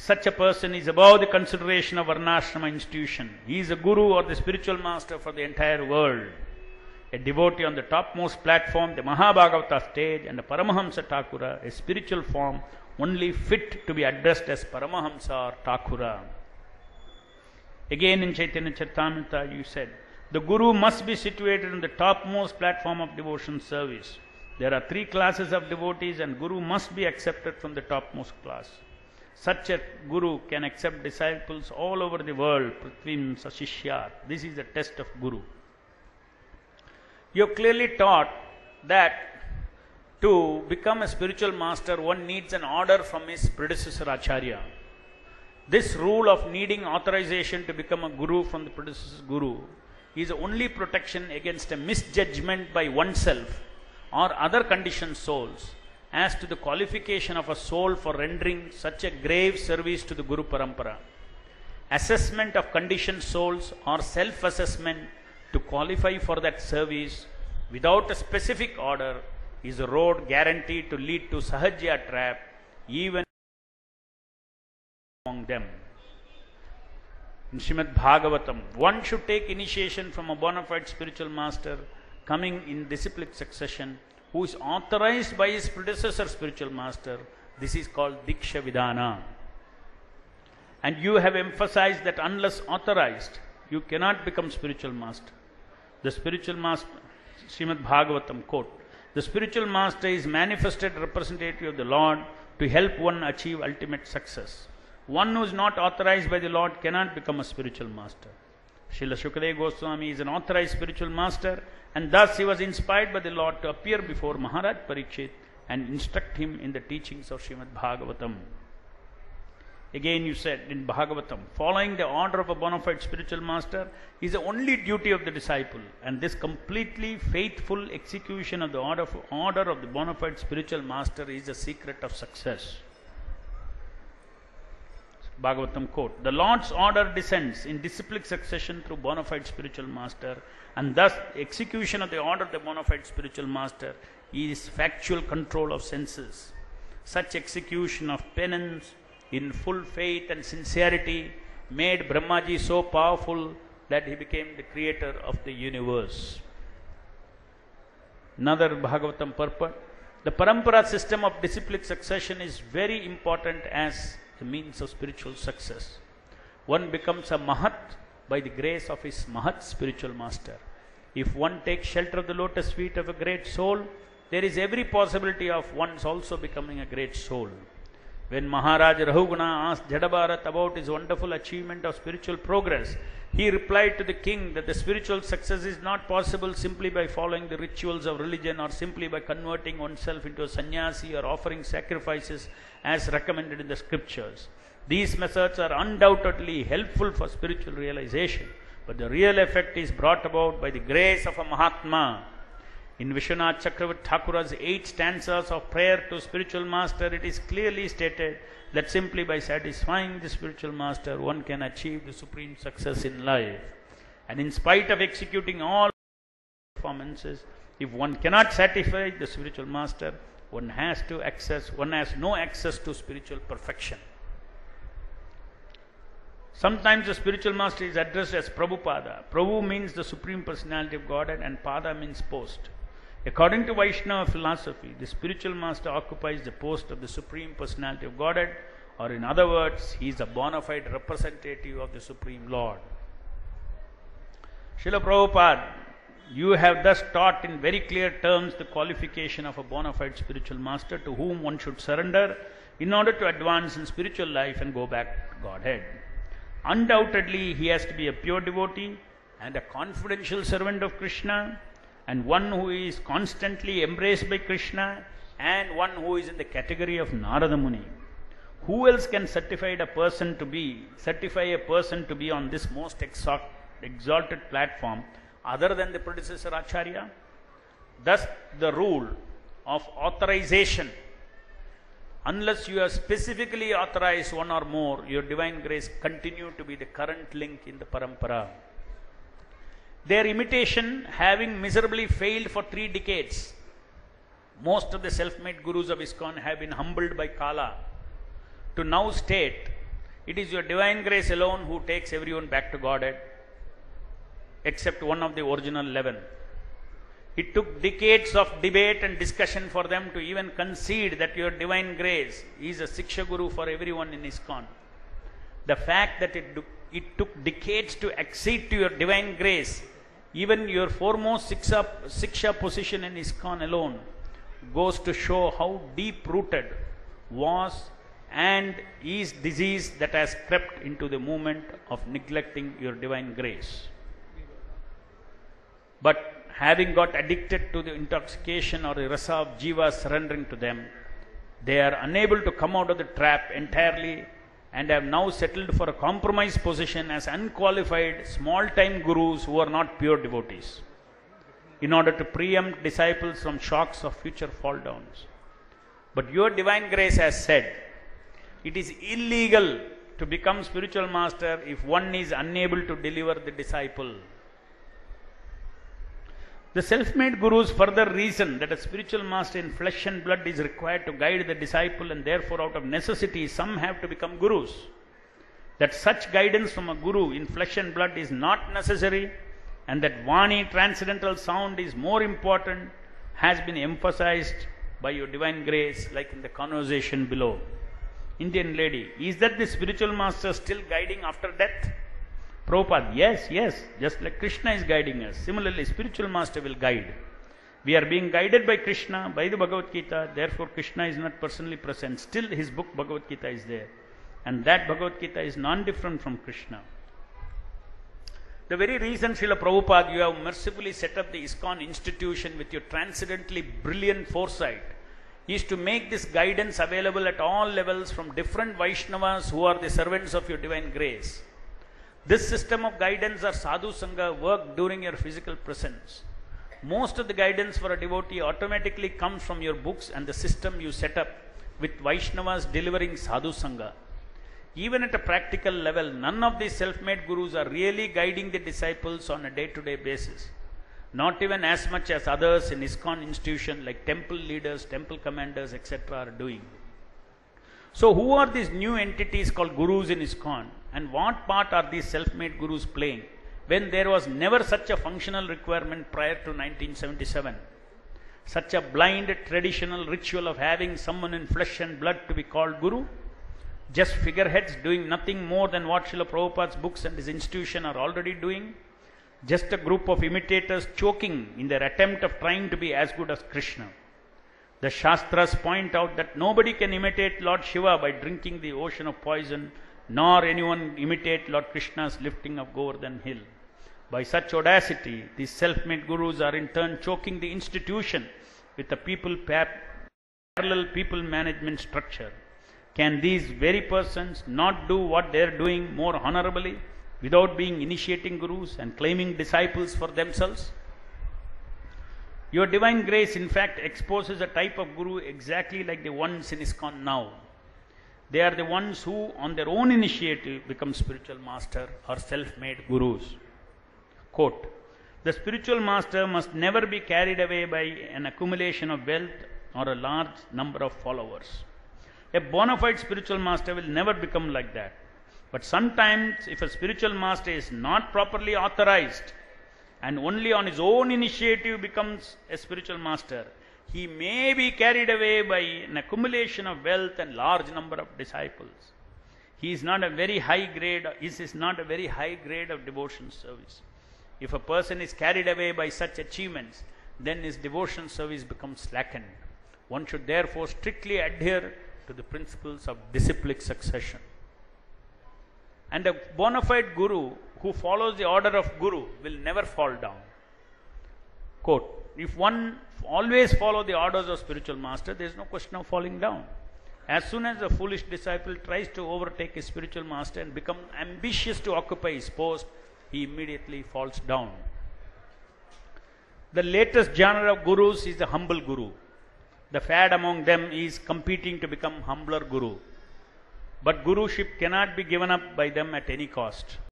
Such a person is above the consideration of Varnashrama institution. He is a guru or the spiritual master for the entire world. A devotee on the topmost platform, the Mahabhagavata stage, and a Paramahamsa Thakura, a spiritual form only fit to be addressed as Paramahamsa or Thakura. Again in Chaitanya Charitamrita you said, the guru must be situated on the topmost platform of devotion service. There are 3 classes of devotees and guru must be accepted from the topmost class. Such a guru can accept disciples all over the world. Prithvim Sashishyat. This is the test of guru. You have clearly taught that to become a spiritual master, one needs an order from his predecessor Acharya. This rule of needing authorization to become a guru from the predecessor guru is the only protection against a misjudgment by oneself or other conditioned souls as to the qualification of a soul for rendering such a grave service to the Guru Parampara. Assessment of conditioned souls or self-assessment to qualify for that service without a specific order is a road guaranteed to lead to Sahajya trap even among them. In Srimad Bhagavatam, one should take initiation from a bona fide spiritual master coming in disciplic succession who is authorized by his predecessor spiritual master. This is called Diksha Vidhana. And you have emphasized that unless authorized, you cannot become spiritual master. The spiritual master, Srimad Bhagavatam quote, the spiritual master is manifested representative of the Lord to help one achieve ultimate success. One who is not authorized by the Lord cannot become a spiritual master. Srila Shukadeva Goswami is an authorized spiritual master, and thus he was inspired by the Lord to appear before Maharaj Parikshit and instruct him in the teachings of Srimad Bhagavatam. Again you said in Bhagavatam, following the order of a bona fide spiritual master is the only duty of the disciple, and this completely faithful execution of the order of the bona fide spiritual master is the secret of success. Bhagavatam quote, the Lord's order descends in disciplic succession through bona fide spiritual master, and thus execution of the order of the bona fide spiritual master is factual control of senses. Such execution of penance in full faith and sincerity made Brahmaji so powerful that he became the creator of the universe. Another Bhagavatam purport, the Parampara system of disciplic succession is very important as a means of spiritual success. One becomes a Mahat by the grace of his Mahat spiritual master. If one takes shelter of the lotus feet of a great soul, there is every possibility of one's also becoming a great soul. When Maharaj Rahuguna asked Jadabharat about his wonderful achievement of spiritual progress, he replied to the king that the spiritual success is not possible simply by following the rituals of religion or simply by converting oneself into a sannyasi or offering sacrifices as recommended in the scriptures. These methods are undoubtedly helpful for spiritual realization, but the real effect is brought about by the grace of a Mahatma. In Vishwanath Chakravarti Thakura's 8 stanzas of prayer to spiritual master, it is clearly stated that simply by satisfying the spiritual master, one can achieve the supreme success in life. And in spite of executing all performances, if one cannot satisfy the spiritual master, one has no access to spiritual perfection. Sometimes the spiritual master is addressed as Prabhupada. Prabhu means the Supreme Personality of Godhead and Pada means post. According to Vaishnava philosophy, the spiritual master occupies the post of the Supreme Personality of Godhead, or in other words, he is a bona fide representative of the Supreme Lord. Srila Prabhupada, you have thus taught in very clear terms the qualification of a bona fide spiritual master to whom one should surrender in order to advance in spiritual life and go back to Godhead. Undoubtedly, he has to be a pure devotee and a confidential servant of Krishna, and one who is constantly embraced by Krishna, and one who is in the category of Narada Muni. Who else can certify a person to be on this most exalted platform other than the predecessor Acharya? Thus the rule of authorization, unless you have specifically authorized one or more, your divine grace continue to be the current link in the parampara. Their imitation having miserably failed for 3 decades, most of the self-made gurus of ISKCON have been humbled by Kala to now state It is your divine grace alone who takes everyone back to Godhead, except one of the original 11. It took decades of debate and discussion for them to even concede that your divine grace is a Siksha Guru for everyone in ISKCON. The fact that it took decades to accede to your divine grace, even your foremost Siksha position in ISKCON alone, goes to show how deep-rooted was and is disease that has crept into the movement of neglecting your divine grace. But having got addicted to the intoxication or the rasa of jiva surrendering to them, they are unable to come out of the trap entirely and have now settled for a compromised position as unqualified small-time gurus who are not pure devotees, in order to preempt disciples from shocks of future fall downs. But your divine grace has said, it is illegal to become spiritual master if one is unable to deliver the disciple. The self-made gurus further reason that a spiritual master in flesh and blood is required to guide the disciple, and therefore out of necessity some have to become gurus. That such guidance from a guru in flesh and blood is not necessary, and that Vani, transcendental sound, is more important, has been emphasized by your divine grace, like in the conversation below. Indian lady, is that the spiritual master still guiding after death? Prabhupada, yes, just like Krishna is guiding us. Similarly, spiritual master will guide. We are being guided by Krishna, by the Bhagavad Gita, therefore Krishna is not personally present. Still his book Bhagavad Gita is there. And that Bhagavad Gita is non-different from Krishna. The very reason, Srila Prabhupada, you have mercifully set up the ISKCON institution with your transcendently brilliant foresight, is to make this guidance available at all levels from different Vaishnavas who are the servants of your divine grace. This system of guidance or sadhu sangha work during your physical presence. Most of the guidance for a devotee automatically comes from your books and the system you set up with Vaishnavas delivering sadhu sangha. Even at a practical level, none of these self-made gurus are really guiding the disciples on a day-to-day basis. Not even as much as others in ISKCON institution like temple leaders, temple commanders, etc. are doing. So who are these new entities called gurus in ISKCON, and what part are these self-made gurus playing when there was never such a functional requirement prior to 1977? Such a blind traditional ritual of having someone in flesh and blood to be called guru? Just figureheads doing nothing more than what Srila Prabhupada's books and his institution are already doing? Just a group of imitators choking in their attempt of trying to be as good as Krishna. The Shastras point out that nobody can imitate Lord Shiva by drinking the ocean of poison, nor anyone imitate Lord Krishna's lifting of Govardhan hill. By such audacity, these self-made gurus are in turn choking the institution with a parallel people management structure. Can these very persons not do what they are doing more honorably without being initiating gurus and claiming disciples for themselves? Your divine grace, in fact, exposes a type of guru exactly like the ones in ISKCON now. They are the ones who, on their own initiative, become spiritual master or self-made gurus. Quote, the spiritual master must never be carried away by an accumulation of wealth or a large number of followers. A bona fide spiritual master will never become like that. But sometimes, if a spiritual master is not properly authorized and only on his own initiative becomes a spiritual master, he may be carried away by an accumulation of wealth and large number of disciples. He is not a very high grade, this is not a very high grade of devotion service. If a person is carried away by such achievements, then his devotion service becomes slackened. One should therefore strictly adhere to the principles of disciplic succession. And a bona fide guru who follows the order of guru will never fall down. Quote, if one always follow the orders of spiritual master, there is no question of falling down. As soon as a foolish disciple tries to overtake his spiritual master and become ambitious to occupy his post, he immediately falls down. The latest genre of gurus is the humble guru. The fad among them is competing to become humbler guru. But guruship cannot be given up by them at any cost.